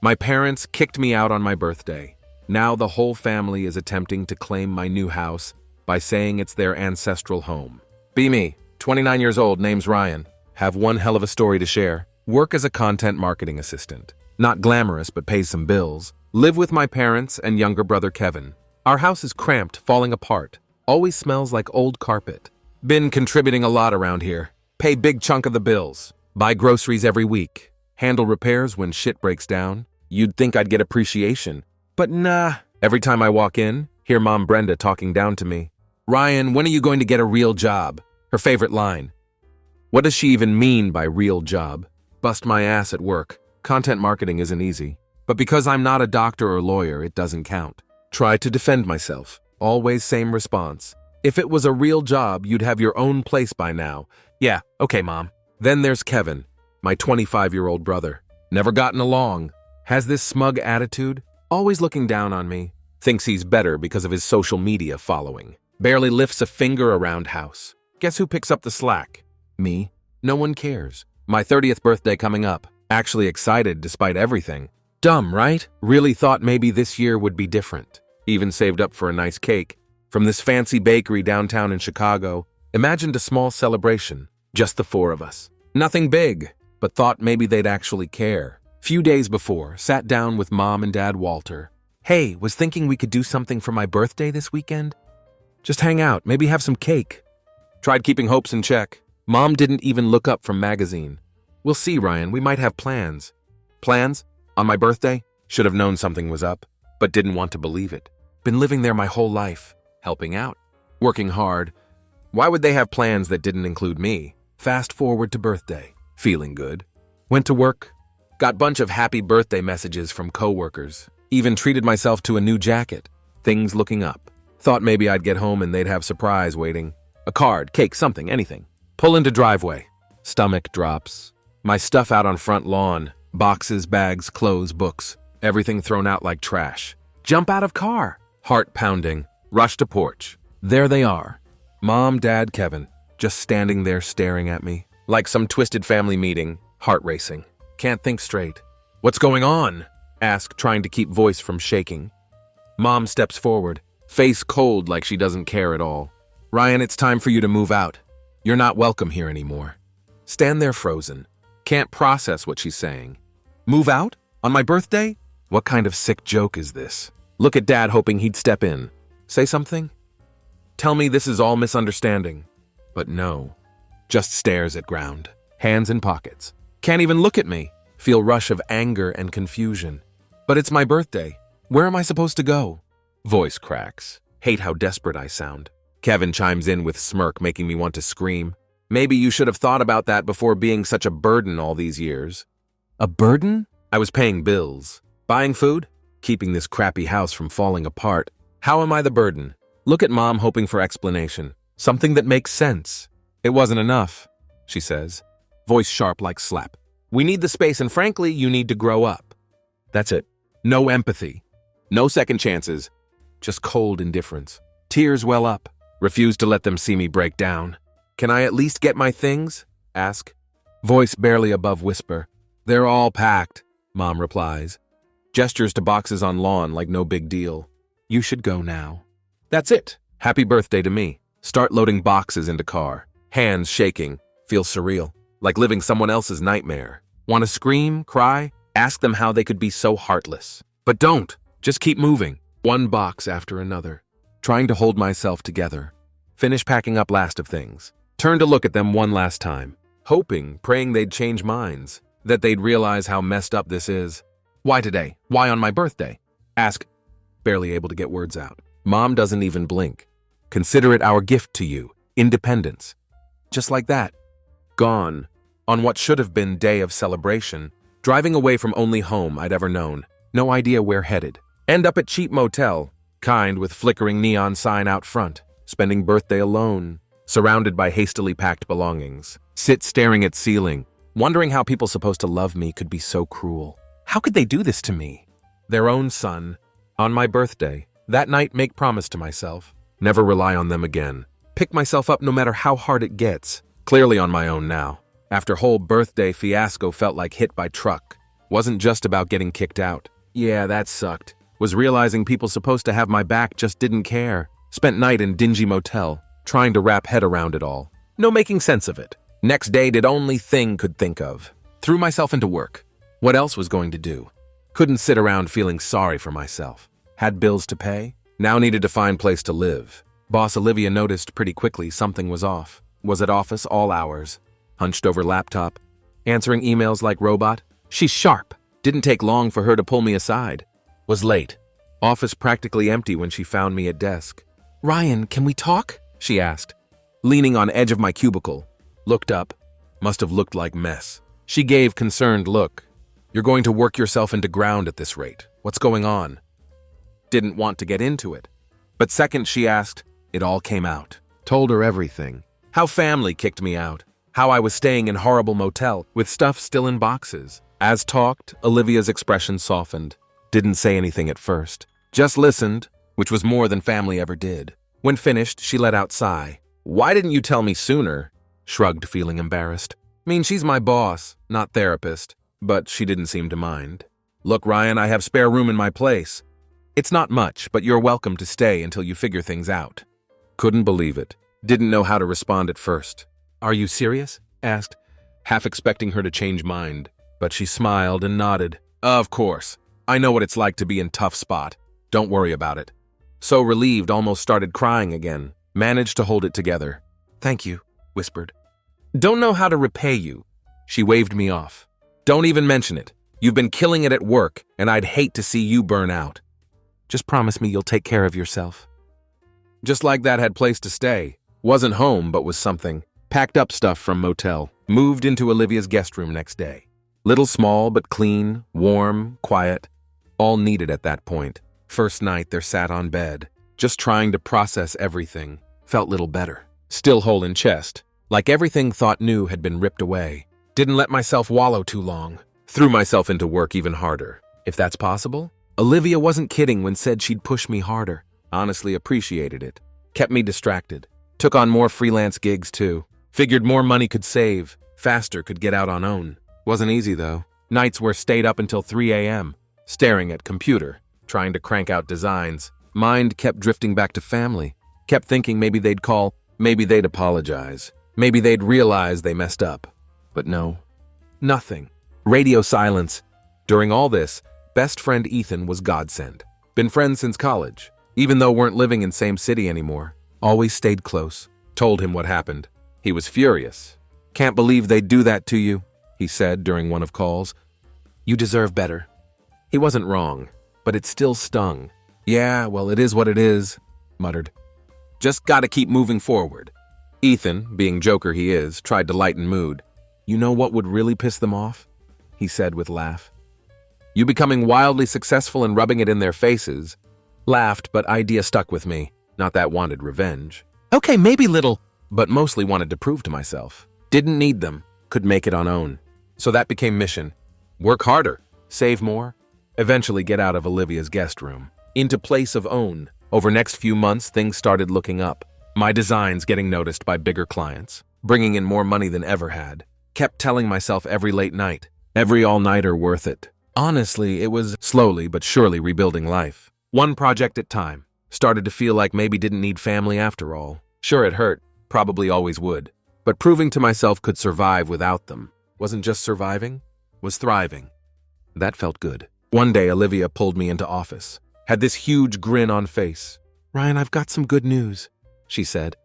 My parents kicked me out on my birthday. Now the whole family is attempting to claim my new house by saying it's their ancestral home. Be me, 29 years old, name's Ryan. Have one hell of a story to share. Work as a content marketing assistant. Not glamorous, but pays some bills. Live with my parents and younger brother Kevin. Our house is cramped, falling apart. Always smells like old carpet. Been contributing a lot around here. Pay big chunk of the bills. Buy groceries every week. Handle repairs when shit breaks down. You'd think I'd get appreciation. But nah. Every time I walk in, hear Mom Brenda talking down to me. Ryan, when are you going to get a real job? Her favorite line. What does she even mean by real job? Bust my ass at work. Content marketing isn't easy. But because I'm not a doctor or lawyer, it doesn't count. Try to defend myself. Always same response. If it was a real job, you'd have your own place by now. Yeah, okay, Mom. Then there's Kevin, my 25-year-old brother. Never gotten along. Has this smug attitude. Always looking down on me. Thinks he's better because of his social media following. Barely lifts a finger around house. Guess who picks up the slack? Me. No one cares. My 30th birthday coming up. Actually excited despite everything. Dumb, right? Really thought maybe this year would be different. Even saved up for a nice cake. From this fancy bakery downtown in Chicago. Imagined a small celebration. Just the four of us. Nothing big, but thought maybe they'd actually care. Few days before, sat down with Mom and Dad Walter. Hey, was thinking we could do something for my birthday this weekend? Just hang out, maybe have some cake. Tried keeping hopes in check. Mom didn't even look up from magazine. We'll see, Ryan, we might have plans. Plans? On my birthday? Should have known something was up, but didn't want to believe it. Been living there my whole life, helping out, working hard. Why would they have plans that didn't include me? Fast forward to birthday. Feeling good. Went to work. Got bunch of happy birthday messages from coworkers. Even treated myself to a new jacket. Things looking up. Thought maybe I'd get home and they'd have surprise waiting. A card, cake, something, anything. Pull into driveway. Stomach drops. My stuff out on front lawn. Boxes, bags, clothes, books. Everything thrown out like trash. Jump out of car. Heart pounding. Rush to porch. There they are. Mom, Dad, Kevin. Just standing there staring at me. Like some twisted family meeting. Heart racing. Can't think straight. What's going on? Ask, trying to keep voice from shaking. Mom steps forward. Face cold like she doesn't care at all. Ryan, it's time for you to move out. You're not welcome here anymore. Stand there frozen. Can't process what she's saying. Move out? On my birthday? What kind of sick joke is this? Look at Dad hoping he'd step in. Say something? Tell me this is all misunderstanding. But no. Just stares at ground. Hands in pockets. Can't even look at me. Feel rush of anger and confusion. But it's my birthday. Where am I supposed to go? Voice cracks. Hate how desperate I sound. Kevin chimes in with smirk, making me want to scream. Maybe you should have thought about that before being such a burden all these years. A burden? I was paying bills. Buying food? Keeping this crappy house from falling apart. How am I the burden? Look at Mom hoping for explanation. Something that makes sense. It wasn't enough, she says. Voice sharp like slap. We need the space and frankly, you need to grow up. That's it. No empathy. No second chances. Just cold indifference. Tears well up. Refuse to let them see me break down. Can I at least get my things? Ask. Voice barely above whisper. They're all packed, Mom replies. Gestures to boxes on lawn like no big deal. You should go now. That's it. Happy birthday to me. Start loading boxes into car. Hands shaking. Feel surreal. Like living someone else's nightmare. Want to scream, cry? Ask them how they could be so heartless. But don't. Just keep moving. One box after another. Trying to hold myself together. Finish packing up last of things. Turn to look at them one last time. Hoping, praying they'd change minds. That they'd realize how messed up this is. Why today? Why on my birthday? Ask. Barely able to get words out. Mom doesn't even blink. Consider it our gift to you. Independence. Just like that. Gone. On what should have been day of celebration. Driving away from only home I'd ever known. No idea where headed. End up at cheap motel. Kind with flickering neon sign out front. Spending birthday alone. Surrounded by hastily packed belongings. Sit staring at ceiling. Wondering how people supposed to love me could be so cruel. How could they do this to me? Their own son. On my birthday. That night make promise to myself. Never rely on them again. Pick myself up no matter how hard it gets. Clearly on my own now. After whole birthday fiasco felt like hit by truck. Wasn't just about getting kicked out. Yeah, that sucked. Was realizing people supposed to have my back just didn't care. Spent night in dingy motel, trying to wrap head around it all. No making sense of it. Next day did only thing could think of. Threw myself into work. What else was going to do? Couldn't sit around feeling sorry for myself. Had bills to pay. Now needed to find place to live. Boss Olivia noticed pretty quickly something was off. Was at office all hours. Hunched over laptop. Answering emails like robot. She's sharp. Didn't take long for her to pull me aside. Was late. Office practically empty when she found me at desk. "Ryan, can we talk?" she asked. Leaning on edge of my cubicle. Looked up. Must have looked like mess. She gave concerned look. "You're going to work yourself into ground at this rate. What's going on?" Didn't want to get into it. But second she asked, it all came out. Told her everything. How family kicked me out. How I was staying in horrible motel with stuff still in boxes. As talked, Olivia's expression softened. Didn't say anything at first. Just listened, which was more than family ever did. When finished, she let out sigh. "Why didn't you tell me sooner?" Shrugged, feeling embarrassed. "Mean she's my boss, not therapist." But she didn't seem to mind. "Look, Ryan, I have spare room in my place. It's not much, but you're welcome to stay until you figure things out." Couldn't believe it. Didn't know how to respond at first. "Are you serious?" asked, half expecting her to change mind. But she smiled and nodded. "Of course. I know what it's like to be in tough spot. Don't worry about it." So relieved, almost started crying again. Managed to hold it together. "Thank you," whispered. "Don't know how to repay you." She waved me off. "Don't even mention it. You've been killing it at work, and I'd hate to see you burn out. Just promise me you'll take care of yourself." Just like that, had place to stay. Wasn't home, but was something. Packed up stuff from motel. Moved into Olivia's guest room next day. Little small, but clean, warm, quiet. All needed at that point. First night there sat on bed. Just trying to process everything. Felt little better. Still whole in chest. Like everything thought new had been ripped away. Didn't let myself wallow too long. Threw myself into work even harder. If that's possible? Olivia wasn't kidding when said she'd push me harder. Honestly appreciated it. Kept me distracted. Took on more freelance gigs too. Figured more money could save. Faster could get out on own. Wasn't easy though. Nights where stayed up until 3 a.m. Staring at computer. Trying to crank out designs. Mind kept drifting back to family. Kept thinking maybe they'd call. Maybe they'd apologize. Maybe they'd realize they messed up. But no. Nothing. Radio silence. During all this, best friend Ethan was godsend. Been friends since college. Even though weren't living in same city anymore. Always stayed close. Told him what happened. He was furious. "Can't believe they'd do that to you," he said during one of calls. "You deserve better." He wasn't wrong, but it still stung. "Yeah, well, it is what it is," muttered. "Just gotta keep moving forward." Ethan, being joker he is, tried to lighten mood. "You know what would really piss them off?" he said with laugh. "You becoming wildly successful and rubbing it in their faces." Laughed, but idea stuck with me. Not that wanted revenge. Okay, maybe little, but mostly wanted to prove to myself. Didn't need them. Could make it on own. So that became mission. Work harder. Save more. Eventually get out of Olivia's guest room. Into place of own. Over next few months, things started looking up. My designs getting noticed by bigger clients. Bringing in more money than ever had. Kept telling myself every late night. Every all-nighter worth it. Honestly, it was slowly but surely rebuilding life. One project at a time. Started to feel like maybe didn't need family after all. Sure, it hurt. Probably always would. But proving to myself could survive without them. Wasn't just surviving, was thriving. That felt good. One day, Olivia pulled me into office. Had this huge grin on face. "Ryan, I've got some good news," she said.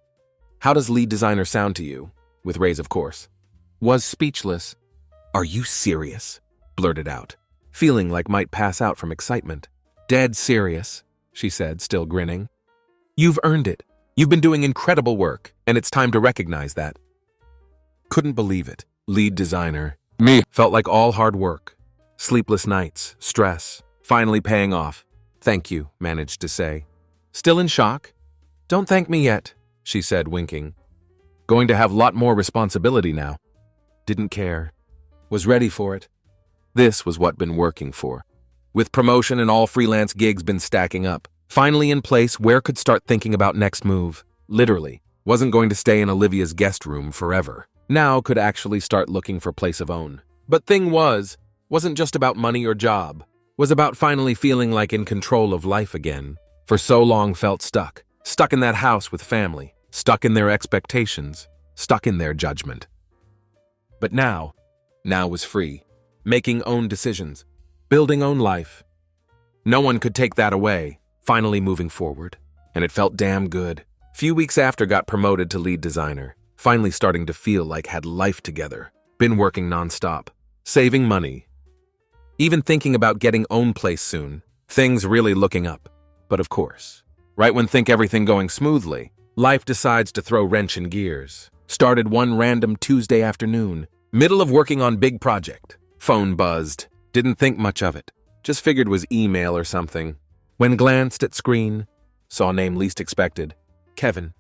"How does lead designer sound to you?" With raise, of course. Was speechless. "Are you serious?" blurted out, feeling like might pass out from excitement. "Dead serious," she said, still grinning. "You've earned it. You've been doing incredible work, and it's time to recognize that." Couldn't believe it. Lead designer. Me. Felt like all hard work. Sleepless nights, stress, finally paying off. "Thank you," managed to say. Still in shock? "Don't thank me yet," she said, winking. Going to have lot more responsibility now. Didn't care. Was ready for it. This was what been working for. With promotion and all freelance gigs been stacking up. Finally in place where could start thinking about next move. Literally. Wasn't going to stay in Olivia's guest room forever. Now could actually start looking for place of own. But thing was, wasn't just about money or job, was about finally feeling like in control of life again. For so long felt stuck in that house with family, stuck in their expectations, stuck in their judgment. But now was free, making own decisions, building own life. No one could take that away, finally moving forward. And it felt damn good. Few weeks after got promoted to lead designer, finally starting to feel like had life together. Been working nonstop, saving money. Even thinking about getting own place soon, things really looking up. But of course, right when think everything going smoothly, life decides to throw wrench in gears. Started one random Tuesday afternoon, middle of working on big project. Phone buzzed, didn't think much of it. Just figured was email or something. When glanced at screen, saw name least expected. Kevin.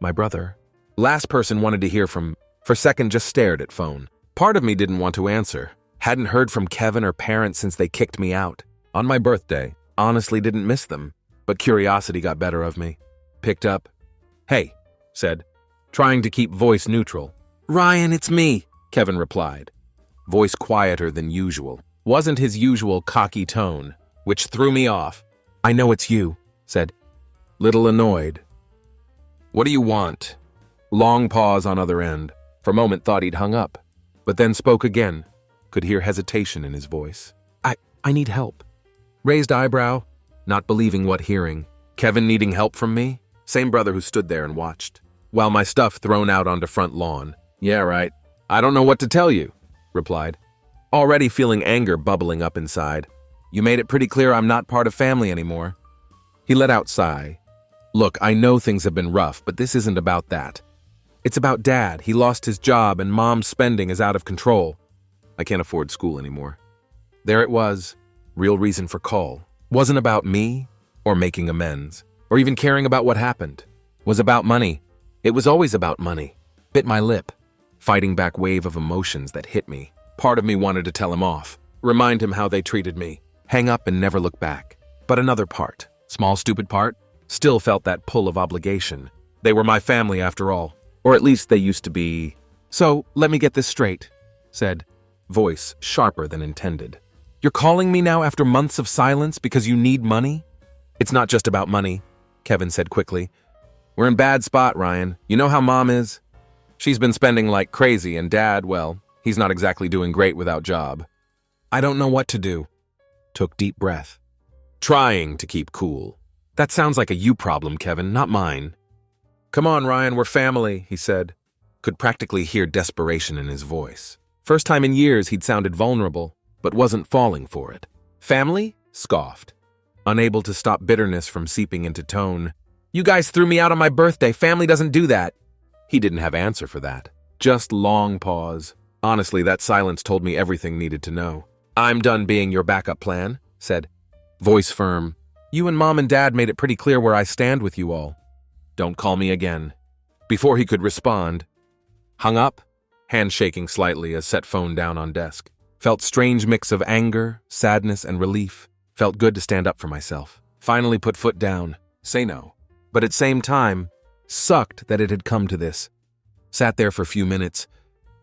My brother. Last person wanted to hear from. For second just stared at phone. Part of me didn't want to answer. Hadn't heard from Kevin or parents since they kicked me out. On my birthday. Honestly didn't miss them. But curiosity got better of me. Picked up. Hey, said, trying to keep voice neutral. Ryan, it's me, Kevin replied. Voice quieter than usual. Wasn't his usual cocky tone, which threw me off. I know it's you, said. Little annoyed. What do you want? Long pause on other end. For a moment thought he'd hung up, but then spoke again. Could hear hesitation in his voice. I need help. Raised eyebrow, not believing what hearing. Kevin needing help from me? Same brother who stood there and watched. While my stuff thrown out onto front lawn. Yeah, right. I don't know what to tell you, replied. Already feeling anger bubbling up inside. You made it pretty clear I'm not part of family anymore. He let out sigh. Look, I know things have been rough, but this isn't about that. It's about Dad. He lost his job and Mom's spending is out of control. I can't afford school anymore. There it was. Real reason for call. Wasn't about me or making amends or even caring about what happened. Was about money. It was always about money. Bit my lip. Fighting back wave of emotions that hit me. Part of me wanted to tell him off. Remind him how they treated me. Hang up and never look back. But another part, small stupid part, still felt that pull of obligation. They were my family after all. Or at least they used to be. So, let me get this straight, said, voice sharper than intended. You're calling me now after months of silence because you need money? It's not just about money, Kevin said quickly. We're in bad spot, Ryan. You know how Mom is? She's been spending like crazy and Dad, well, he's not exactly doing great without job. I don't know what to do. Took deep breath. Trying to keep cool. That sounds like a you problem, Kevin, not mine. Come on, Ryan, we're family, he said. Could practically hear desperation in his voice. First time in years he'd sounded vulnerable, but wasn't falling for it. Family? Scoffed. Unable to stop bitterness from seeping into tone. You guys threw me out on my birthday. Family doesn't do that. He didn't have answer for that. Just long pause. Honestly, that silence told me everything needed to know. I'm done being your backup plan, said. Voice firm. You and Mom and Dad made it pretty clear where I stand with you all. Don't call me again. Before he could respond, hung up, hand shaking slightly as set phone down on desk. Felt strange mix of anger, sadness, and relief. Felt good to stand up for myself. Finally put foot down, say no. But at same time, sucked that it had come to this. Sat there for a few minutes,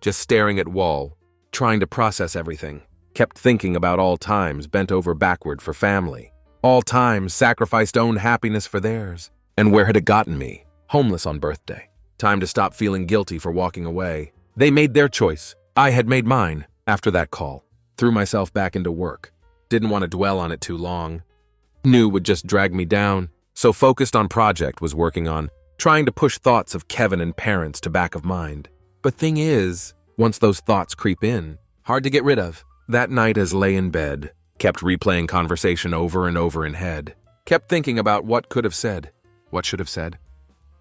just staring at wall, trying to process everything. Kept thinking about all times bent over backward for family. All times sacrificed own happiness for theirs. And where had it gotten me? Homeless on birthday. Time to stop feeling guilty for walking away. They made their choice. I had made mine after that call. Threw myself back into work. Didn't want to dwell on it too long. Knew would just drag me down. So focused on project was working on, trying to push thoughts of Kevin and parents to back of mind. But thing is, once those thoughts creep in, hard to get rid of. That night as lay in bed, kept replaying conversation over and over in head. Kept thinking about what could have said. What should have said.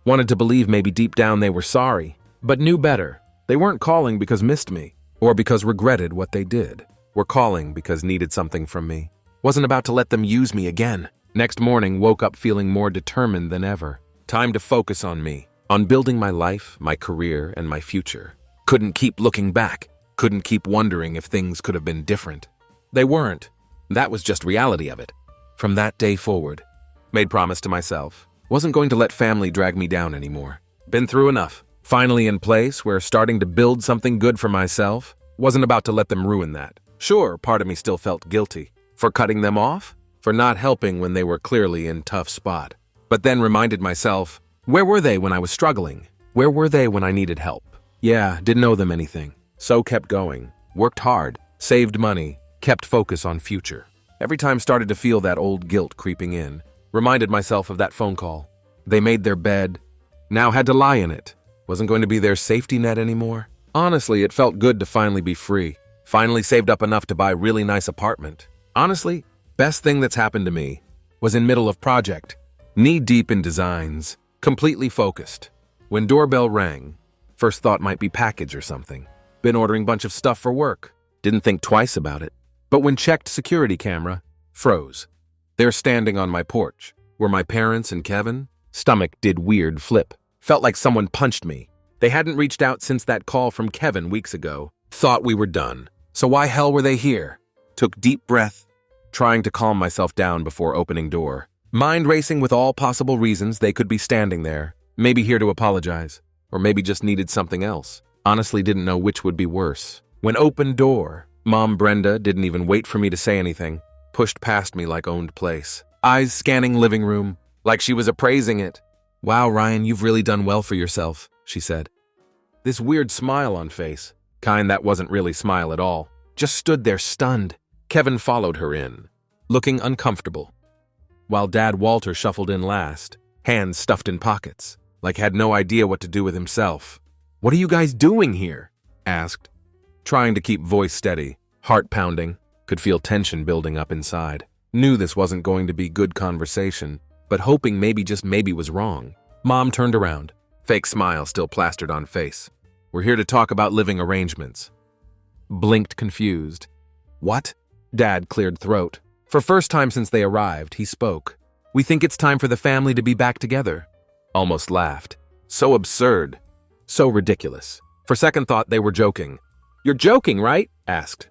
Wanted to believe maybe deep down they were sorry, but knew better. They weren't calling because missed me, or because regretted what they did. Were calling because needed something from me. Wasn't about to let them use me again. Next morning, woke up feeling more determined than ever. Time to focus on me, on building my life, my career, and my future. Couldn't keep looking back. Couldn't keep wondering if things could have been different. They weren't. That was just reality of it. From that day forward, made promise to myself. Wasn't going to let family drag me down anymore. Been through enough. Finally in place where starting to build something good for myself. Wasn't about to let them ruin that. Sure, part of me still felt guilty. For cutting them off? For not helping when they were clearly in tough spot. But then reminded myself, where were they when I was struggling? Where were they when I needed help? Yeah, didn't owe them anything. So kept going. Worked hard. Saved money. Kept focus on future. Every time started to feel that old guilt creeping in. Reminded myself of that phone call. They made their bed. Now had to lie in it. Wasn't going to be their safety net anymore. Honestly, it felt good to finally be free. Finally saved up enough to buy a really nice apartment. Honestly, best thing that's happened to me was in middle of project. Knee-deep in designs. Completely focused. When doorbell rang, first thought might be package or something. Been ordering bunch of stuff for work. Didn't think twice about it. But when checked security camera, froze. They're standing on my porch. Were my parents and Kevin? Stomach did weird flip. Felt like someone punched me. They hadn't reached out since that call from Kevin weeks ago. Thought we were done. So why hell were they here? Took deep breath, trying to calm myself down before opening door. Mind racing with all possible reasons they could be standing there. Maybe here to apologize. Or maybe just needed something else. Honestly didn't know which would be worse. When opened door, Mom Brenda didn't even wait for me to say anything. Pushed past me like owned place. Eyes scanning living room, like she was appraising it. Wow, Ryan, you've really done well for yourself, she said. This weird smile on face, kind that wasn't really smile at all, just stood there stunned. Kevin followed her in, looking uncomfortable, while Dad Walter shuffled in last, hands stuffed in pockets, like had no idea what to do with himself. What are you guys doing here? Asked, trying to keep voice steady, heart pounding, could feel tension building up inside. Knew this wasn't going to be good conversation, but hoping maybe just maybe was wrong. Mom turned around, fake smile still plastered on face. We're here to talk about living arrangements. Blinked confused. What? Dad cleared throat. For first time since they arrived, he spoke. We think it's time for the family to be back together. Almost laughed. So absurd. So ridiculous. For second thought, they were joking. You're joking, right? Asked.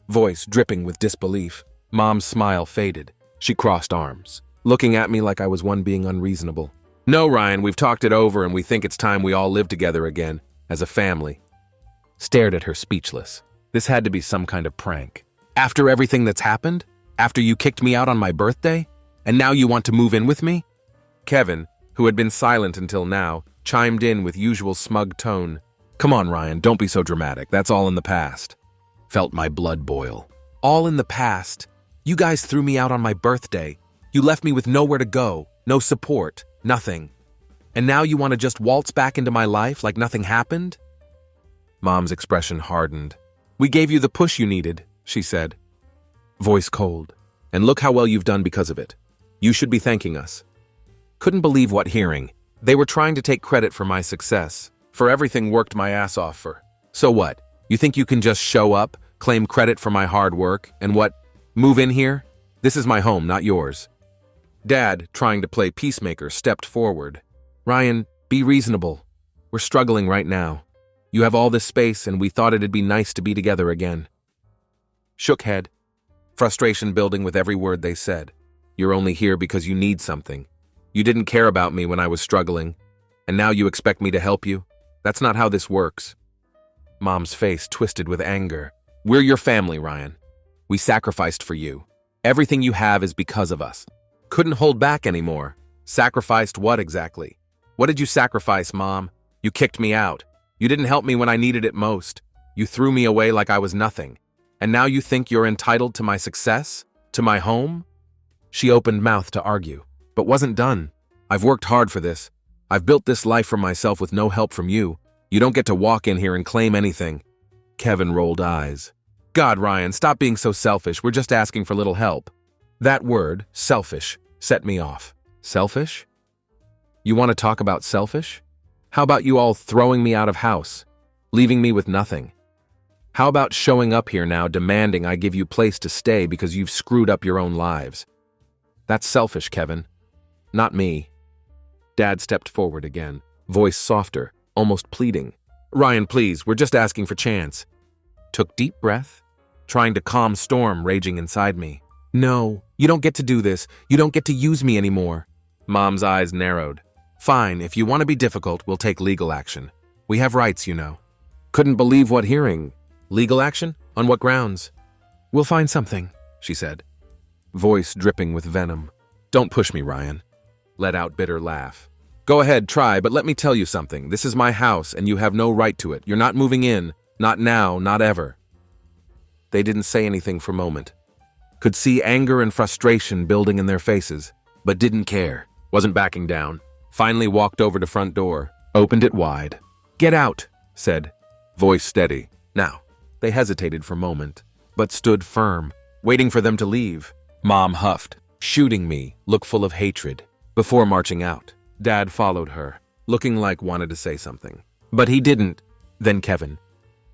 Voice dripping with disbelief. Mom's smile faded. She crossed arms, looking at me like I was one being unreasonable. No, Ryan, we've talked it over and we think it's time we all live together again, as a family. Stared at her speechless. This had to be some kind of prank. After everything that's happened? After you kicked me out on my birthday? And now you want to move in with me? Kevin, who had been silent until now, chimed in with usual smug tone. Come on, Ryan, don't be so dramatic. That's all in the past. Felt my blood boil. All in the past? You guys threw me out on my birthday. You left me with nowhere to go, no support, nothing. And now you want to just waltz back into my life like nothing happened? Mom's expression hardened. We gave you the push you needed, she said. Voice cold. And look how well you've done because of it. You should be thanking us. Couldn't believe what hearing. They were trying to take credit for my success, for everything worked my ass off for. So what? You think you can just show up, claim credit for my hard work, and what? Move in here? This is my home, not yours. Dad, trying to play peacemaker, stepped forward. Ryan, be reasonable. We're struggling right now. You have all this space and we thought it'd be nice to be together again. Shook head. Frustration building with every word they said. You're only here because you need something. You didn't care about me when I was struggling, and now you expect me to help you? That's not how this works. Mom's face twisted with anger. We're your family, Ryan. We sacrificed for you. Everything you have is because of us. Couldn't hold back anymore. Sacrificed what exactly? What did you sacrifice, Mom? You kicked me out. You didn't help me when I needed it most. You threw me away like I was nothing. And now you think you're entitled to my success? To my home? She opened mouth to argue, but wasn't done. I've worked hard for this. I've built this life for myself with no help from you. You don't get to walk in here and claim anything. Kevin rolled eyes. God, Ryan, stop being so selfish. We're just asking for little help. That word, selfish, set me off. Selfish? You want to talk about selfish? How about you all throwing me out of house, leaving me with nothing? How about showing up here now demanding I give you place to stay because you've screwed up your own lives? That's selfish, Kevin. Not me. Dad stepped forward again, voice softer, almost pleading. Ryan, please, we're just asking for chance. Took deep breath, trying to calm storm raging inside me. No, you don't get to do this. You don't get to use me anymore. Mom's eyes narrowed. Fine, if you want to be difficult, we'll take legal action. We have rights, you know. Couldn't believe what hearing. Legal action? On what grounds? We'll find something, she said, voice dripping with venom. Don't push me, Ryan. Let out bitter laugh. Go ahead, try, but let me tell you something. This is my house, and you have no right to it. You're not moving in. Not now, not ever. They didn't say anything for a moment. Could see anger and frustration building in their faces, but didn't care. Wasn't backing down. Finally walked over to front door, opened it wide. Get out, said, voice steady. Now, they hesitated for a moment, but stood firm, waiting for them to leave. Mom huffed, shooting me, look full of hatred, before marching out. Dad followed her, looking like wanted to say something. But he didn't. Then Kevin,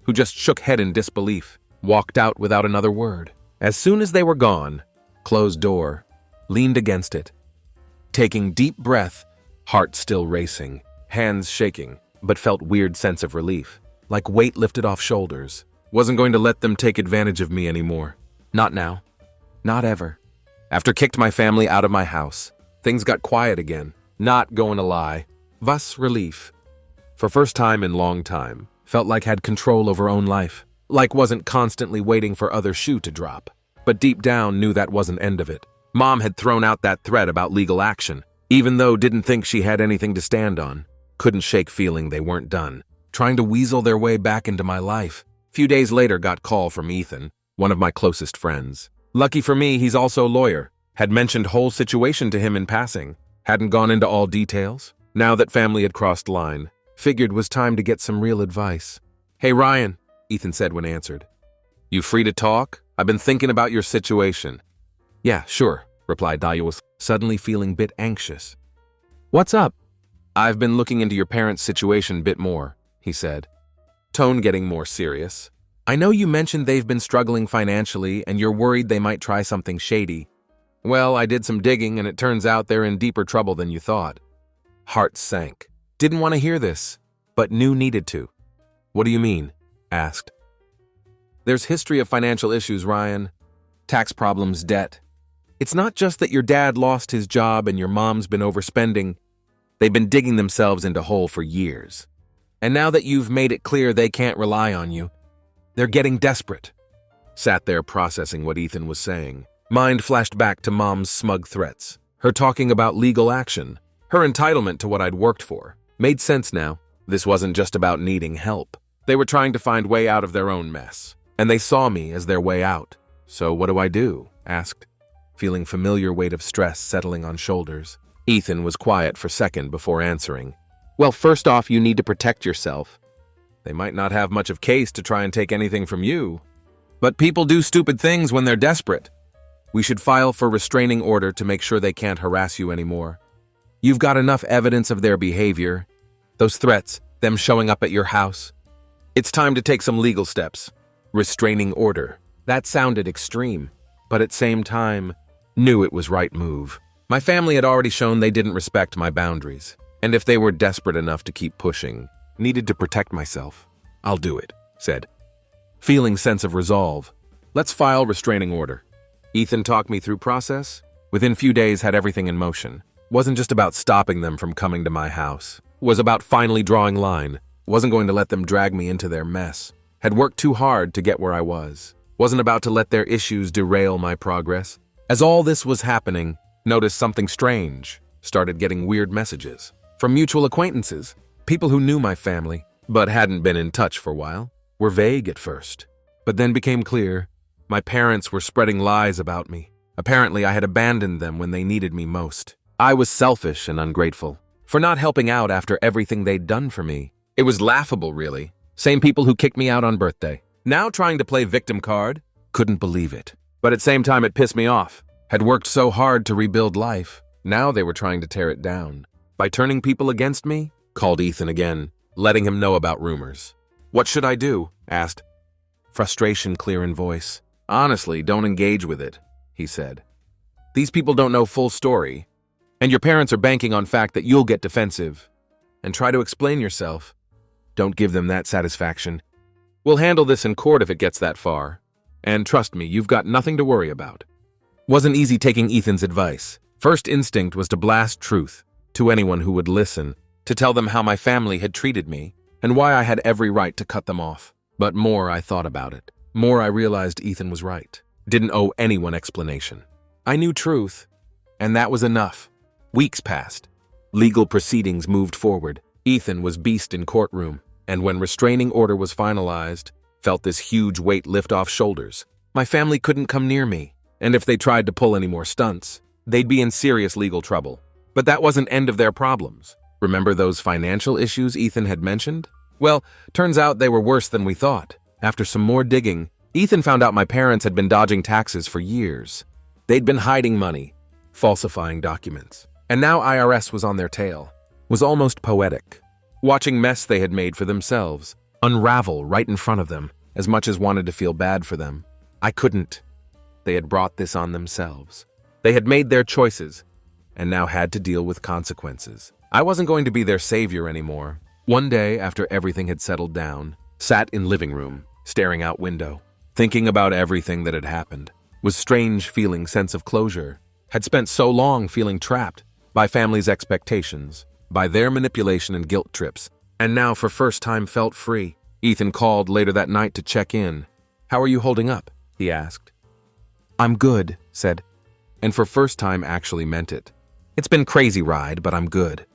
who just shook head in disbelief, walked out without another word. As soon as they were gone, closed door, leaned against it, taking deep breath, heart still racing, hands shaking, but felt weird sense of relief, like weight lifted off shoulders. Wasn't going to let them take advantage of me anymore. Not now. Not ever. After kicked my family out of my house, things got quiet again. Not going to lie. Thus relief. For first time in long time, felt like had control over own life. Like wasn't constantly waiting for other shoe to drop. But deep down knew that wasn't end of it. Mom had thrown out that threat about legal action, even though didn't think she had anything to stand on. Couldn't shake feeling they weren't done. Trying to weasel their way back into my life. Few days later got call from Ethan, one of my closest friends. Lucky for me, he's also a lawyer. Had mentioned whole situation to him in passing. Hadn't gone into all details. Now that family had crossed line, figured was time to get some real advice. Hey Ryan, Ethan said when answered. You free to talk? I've been thinking about your situation. Yeah, sure, replied Dahlia, suddenly feeling bit anxious. What's up? I've been looking into your parents' situation a bit more, he said, tone getting more serious. I know you mentioned they've been struggling financially and you're worried they might try something shady. Well, I did some digging and it turns out they're in deeper trouble than you thought. Heart sank. Didn't want to hear this, but knew needed to. What do you mean? Asked. There's history of financial issues, Ryan. Tax problems, debt. It's not just that your dad lost his job and your mom's been overspending. They've been digging themselves into a hole for years. And now that you've made it clear they can't rely on you, they're getting desperate. Sat there processing what Ethan was saying. Mind flashed back to Mom's smug threats. Her talking about legal action. Her entitlement to what I'd worked for. Made sense now. This wasn't just about needing help. They were trying to find way out of their own mess. And they saw me as their way out. So what do I do? Asked, feeling familiar weight of stress settling on shoulders. Ethan was quiet for a second before answering. Well, first off, you need to protect yourself. They might not have much of case to try and take anything from you. But people do stupid things when they're desperate. We should file for restraining order to make sure they can't harass you anymore. You've got enough evidence of their behavior. Those threats, them showing up at your house. It's time to take some legal steps. Restraining order. That sounded extreme, but at same time, knew it was right move. My family had already shown they didn't respect my boundaries. And if they were desperate enough to keep pushing, needed to protect myself. I'll do it, said. Feeling sense of resolve. Let's file restraining order. Ethan talked me through process. Within few days had everything in motion. Wasn't just about stopping them from coming to my house. Was about finally drawing line. Wasn't going to let them drag me into their mess. Had worked too hard to get where I was. Wasn't about to let their issues derail my progress. As all this was happening, noticed something strange. Started getting weird messages. From mutual acquaintances. People who knew my family, but hadn't been in touch for a while. Were vague at first. But then became clear. My parents were spreading lies about me. Apparently I had abandoned them when they needed me most. I was selfish and ungrateful. For not helping out after everything they'd done for me. It was laughable, really. Same people who kicked me out on birthday. Now trying to play victim card? Couldn't believe it. But at the same time it pissed me off. Had worked so hard to rebuild life. Now they were trying to tear it down. By turning people against me? Called Ethan again, letting him know about rumors. What should I do? Asked. Frustration clear in voice. Honestly, don't engage with it, he said. These people don't know full story. And your parents are banking on fact that you'll get defensive. And try to explain yourself. Don't give them that satisfaction. We'll handle this in court if it gets that far. And trust me, you've got nothing to worry about. Wasn't easy taking Ethan's advice. First instinct was to blast truth to anyone who would listen, to tell them how my family had treated me and why I had every right to cut them off. But more I thought about it, more I realized Ethan was right. Didn't owe anyone explanation. I knew truth, and that was enough. Weeks passed. Legal proceedings moved forward. Ethan was beast in courtroom, and when restraining order was finalized, felt this huge weight lift off shoulders. My family couldn't come near me, and if they tried to pull any more stunts, they'd be in serious legal trouble. But that wasn't end of their problems. Remember those financial issues Ethan had mentioned? Well, turns out they were worse than we thought. After some more digging, Ethan found out my parents had been dodging taxes for years. They'd been hiding money, falsifying documents, and now IRS was on their tail. It was almost poetic, watching mess they had made for themselves unravel right in front of them, as much as wanted to feel bad for them. I couldn't. They had brought this on themselves. They had made their choices, and now had to deal with consequences. I wasn't going to be their savior anymore. One day, after everything had settled down, sat in living room, staring out window, thinking about everything that had happened. Was strange feeling sense of closure. Had spent so long feeling trapped by family's expectations, by their manipulation and guilt trips, and now for first time felt free. Ethan called later that night to check in. "How are you holding up?" he asked. "I'm good," said, and for first time actually meant it. "It's been crazy ride, but I'm good."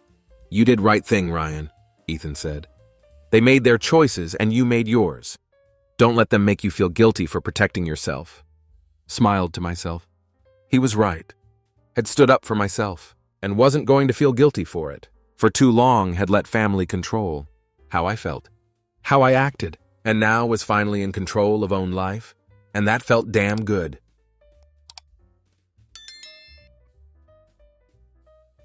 "You did right thing, Ryan," Ethan said. "They made their choices and you made yours. Don't let them make you feel guilty for protecting yourself." Smiled to myself. He was right. Had stood up for myself and wasn't going to feel guilty for it. For too long had let family control how I felt, how I acted, and now was finally in control of own life, and that felt damn good.